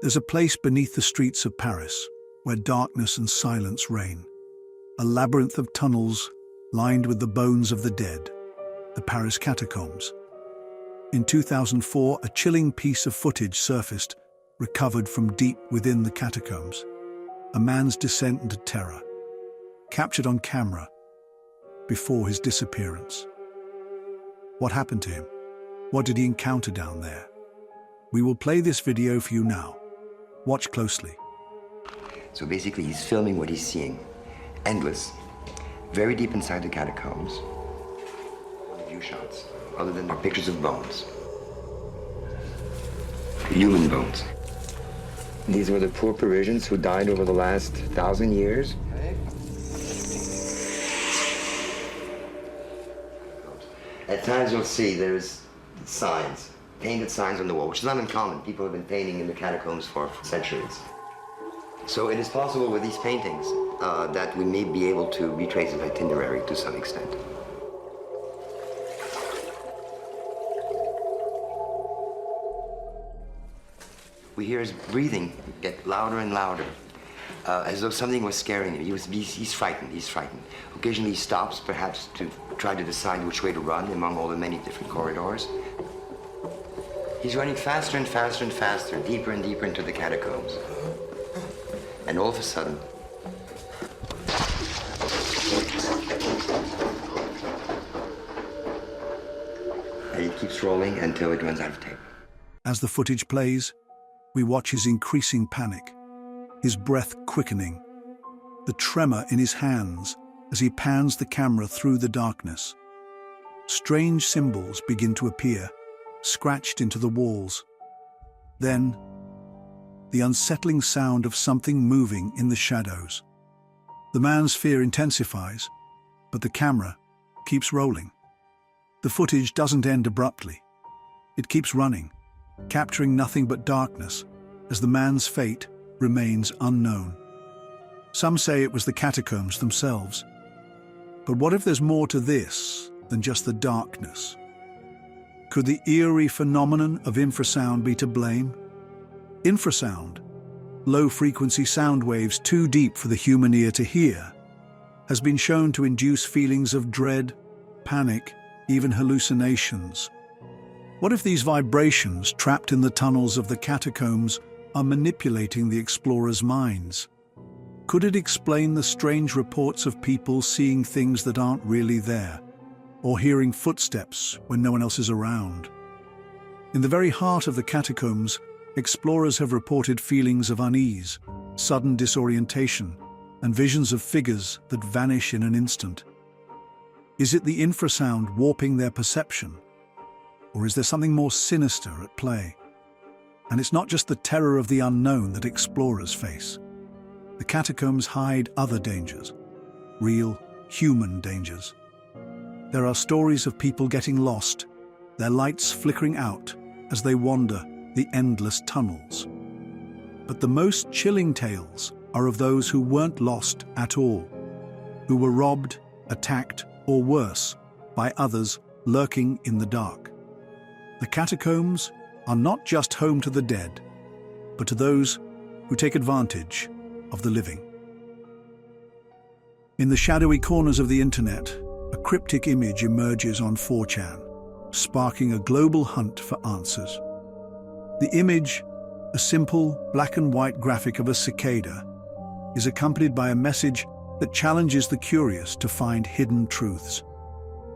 There's a place beneath the streets of Paris where darkness and silence reign. A labyrinth of tunnels lined with the bones of the dead, the Paris Catacombs. In 2004, a chilling piece of footage surfaced, recovered from deep within the catacombs. A man's descent into terror, captured on camera before his disappearance. What happened to him? What did he encounter down there? We will play this video for you now. Watch closely. So basically, he's filming what he's seeing. Endless, very deep inside the catacombs. View shots, other than they're pictures of bones. Human bones. These were the poor Parisians who died over the last 1,000 years. At times you'll see there's signs, painted signs on the wall, which is not uncommon. People have been painting in the catacombs for centuries. So it is possible with these paintings that we may be able to retrace an itinerary to some extent. We hear his breathing get louder and louder, as though something was scaring him. He's frightened, he's frightened. Occasionally he stops, perhaps to try to decide which way to run among all the many different corridors. He's running faster and faster and faster, deeper and deeper into the catacombs. And all of a sudden, and it keeps rolling until it runs out of tape. As the footage plays, we watch his increasing panic, his breath quickening, the tremor in his hands as he pans the camera through the darkness. Strange symbols begin to appear, scratched into the walls. Then, the unsettling sound of something moving in the shadows. The man's fear intensifies, but the camera keeps rolling. The footage doesn't end abruptly. It keeps running, capturing nothing but darkness, as the man's fate remains unknown. Some say it was the catacombs themselves. But what if there's more to this than just the darkness? Could the eerie phenomenon of infrasound be to blame? Infrasound, low-frequency sound waves too deep for the human ear to hear, has been shown to induce feelings of dread, panic, even hallucinations. What if these vibrations trapped in the tunnels of the catacombs are manipulating the explorers' minds? Could it explain the strange reports of people seeing things that aren't really there, or hearing footsteps when no one else is around? In the very heart of the catacombs, explorers have reported feelings of unease, sudden disorientation, and visions of figures that vanish in an instant. Is it the infrasound warping their perception? Or is there something more sinister at play? And it's not just the terror of the unknown that explorers face. The catacombs hide other dangers, real, human dangers. There are stories of people getting lost, their lights flickering out as they wander the endless tunnels. But the most chilling tales are of those who weren't lost at all, who were robbed, attacked, or worse, by others lurking in the dark. The catacombs are not just home to the dead, but to those who take advantage of the living. In the shadowy corners of the internet, a cryptic image emerges on 4chan, sparking a global hunt for answers. The image, a simple black and white graphic of a cicada, is accompanied by a message that challenges the curious to find hidden truths.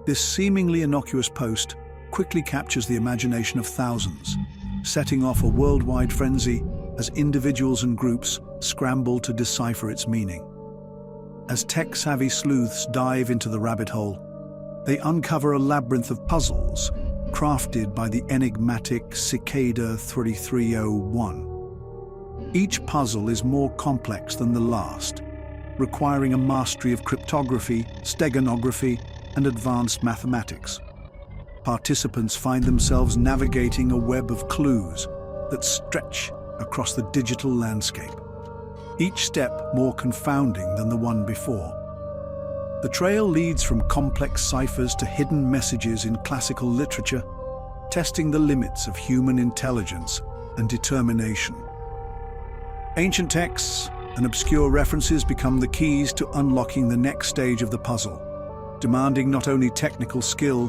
This seemingly innocuous post quickly captures the imagination of thousands, setting off a worldwide frenzy as individuals and groups scramble to decipher its meaning. As tech-savvy sleuths dive into the rabbit hole, they uncover a labyrinth of puzzles crafted by the enigmatic Cicada 3301. Each puzzle is more complex than the last, requiring a mastery of cryptography, steganography, and advanced mathematics. Participants find themselves navigating a web of clues that stretch across the digital landscape, each step more confounding than the one before. The trail leads from complex ciphers to hidden messages in classical literature, testing the limits of human intelligence and determination. Ancient texts and obscure references become the keys to unlocking the next stage of the puzzle, demanding not only technical skill,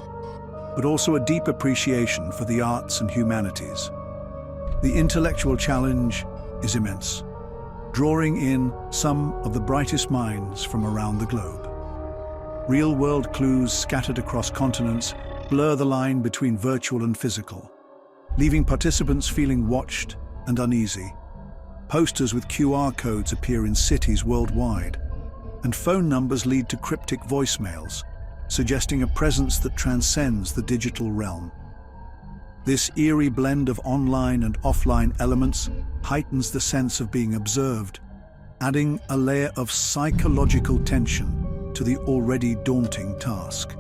but also a deep appreciation for the arts and humanities. The intellectual challenge is immense, drawing in some of the brightest minds from around the globe. Real-world clues scattered across continents blur the line between virtual and physical, leaving participants feeling watched and uneasy. Posters with QR codes appear in cities worldwide, and phone numbers lead to cryptic voicemails, suggesting a presence that transcends the digital realm. This eerie blend of online and offline elements heightens the sense of being observed, adding a layer of psychological tension to the already daunting task.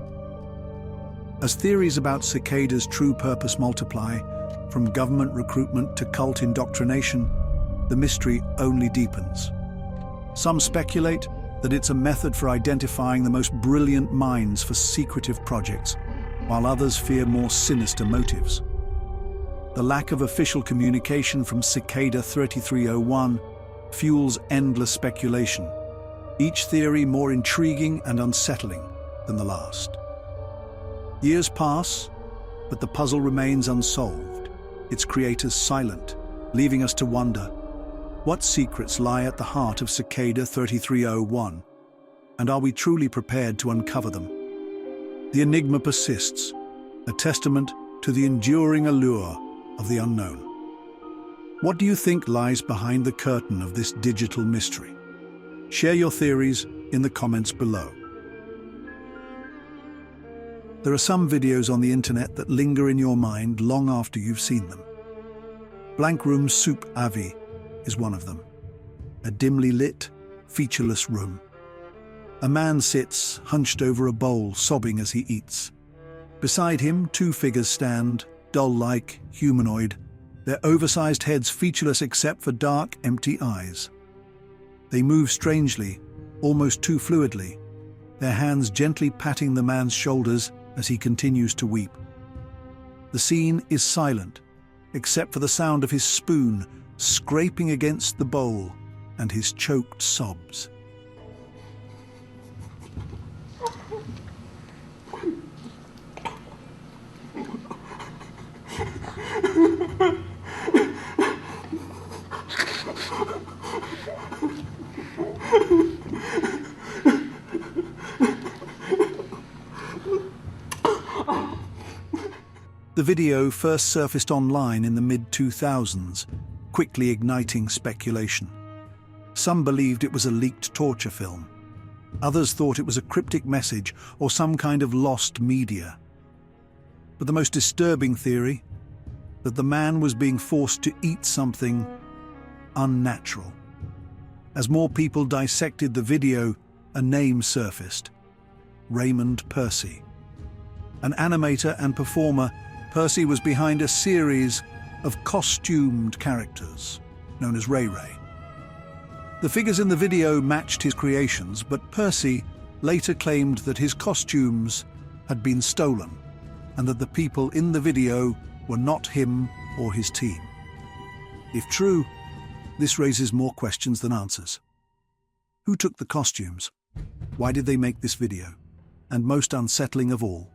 As theories about cicadas' true purpose multiply, from government recruitment to cult indoctrination, the mystery only deepens. Some speculate that it's a method for identifying the most brilliant minds for secretive projects, while others fear more sinister motives. The lack of official communication from Cicada 3301 fuels endless speculation, each theory more intriguing and unsettling than the last. Years pass, but the puzzle remains unsolved, its creators silent, leaving us to wonder, what secrets lie at the heart of Cicada 3301, and are we truly prepared to uncover them? The enigma persists, a testament to the enduring allure of the unknown. What do you think lies behind the curtain of this digital mystery? Share your theories in the comments below. There are some videos on the internet that linger in your mind long after you've seen them. Blank Room's Soup.avi is one of them. A dimly lit, featureless room. A man sits, hunched over a bowl, sobbing as he eats. Beside him, two figures stand, doll-like, humanoid, their oversized heads featureless except for dark, empty eyes. They move strangely, almost too fluidly, their hands gently patting the man's shoulders as he continues to weep. The scene is silent, except for the sound of his spoon scraping against the bowl and his choked sobs. The video first surfaced online in the mid-2000s, quickly igniting speculation. Some believed it was a leaked torture film. Others thought it was a cryptic message or some kind of lost media. But the most disturbing theory, that the man was being forced to eat something unnatural. As more people dissected the video, a name surfaced: Raymond Persi. An animator and performer, Persi was behind a series of costumed characters, known as Ray Ray. The figures in the video matched his creations, but Persi later claimed that his costumes had been stolen, and that the people in the video were not him or his team. If true, this raises more questions than answers. Who took the costumes? Why did they make this video? And most unsettling of all,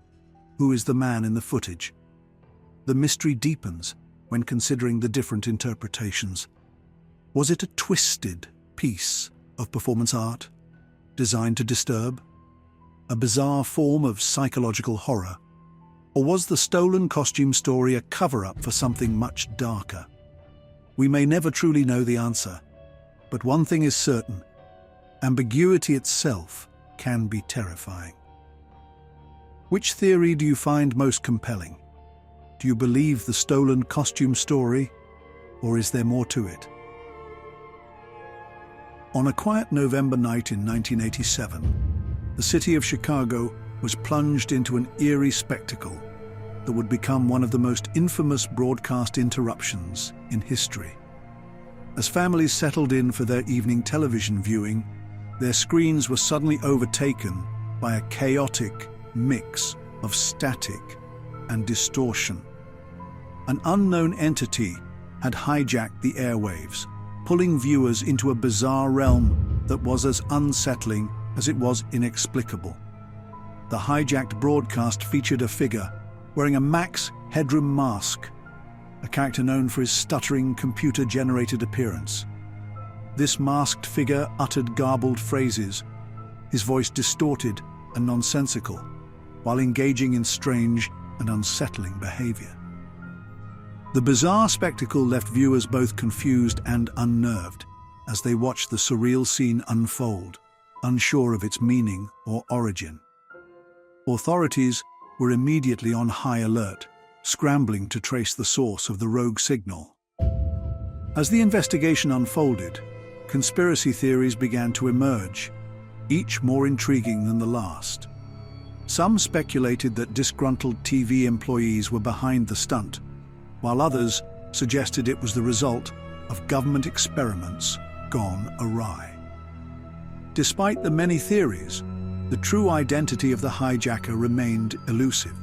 who is the man in the footage? The mystery deepens when considering the different interpretations. Was it a twisted piece of performance art, designed to disturb? A bizarre form of psychological horror? Or was the stolen costume story a cover-up for something much darker? We may never truly know the answer, but one thing is certain: ambiguity itself can be terrifying. Which theory do you find most compelling? Do you believe the stolen costume story, or is there more to it? On a quiet November night in 1987, the city of Chicago was plunged into an eerie spectacle that would become one of the most infamous broadcast interruptions in history. As families settled in for their evening television viewing, their screens were suddenly overtaken by a chaotic mix of static and distortion. An unknown entity had hijacked the airwaves, pulling viewers into a bizarre realm that was as unsettling as it was inexplicable. The hijacked broadcast featured a figure wearing a Max Headroom mask, a character known for his stuttering, computer-generated appearance. This masked figure uttered garbled phrases, his voice distorted and nonsensical, while engaging in strange and unsettling behavior. The bizarre spectacle left viewers both confused and unnerved as they watched the surreal scene unfold, unsure of its meaning or origin. Authorities were immediately on high alert, scrambling to trace the source of the rogue signal. As the investigation unfolded, conspiracy theories began to emerge, each more intriguing than the last. Some speculated that disgruntled TV employees were behind the stunt, while others suggested it was the result of government experiments gone awry. Despite the many theories, the true identity of the hijacker remained elusive.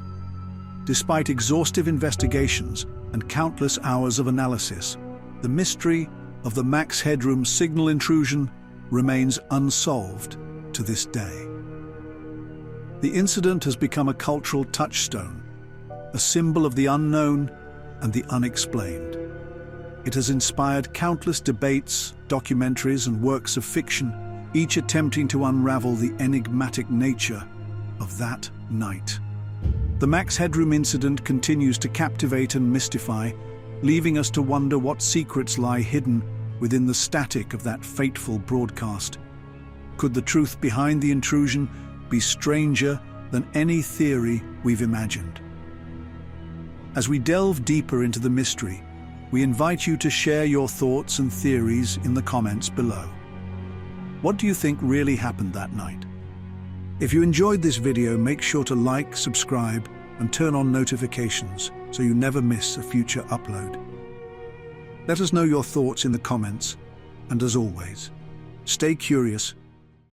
Despite exhaustive investigations and countless hours of analysis, the mystery of the Max Headroom Signal Intrusion remains unsolved to this day. The incident has become a cultural touchstone, a symbol of the unknown and the unexplained. It has inspired countless debates, documentaries, and works of fiction, each attempting to unravel the enigmatic nature of that night. The Max Headroom incident continues to captivate and mystify, leaving us to wonder what secrets lie hidden within the static of that fateful broadcast. Could the truth behind the intrusion be stranger than any theory we've imagined? As we delve deeper into the mystery, we invite you to share your thoughts and theories in the comments below. What do you think really happened that night? If you enjoyed this video, make sure to like, subscribe, and turn on notifications so you never miss a future upload. Let us know your thoughts in the comments, and as always, stay curious,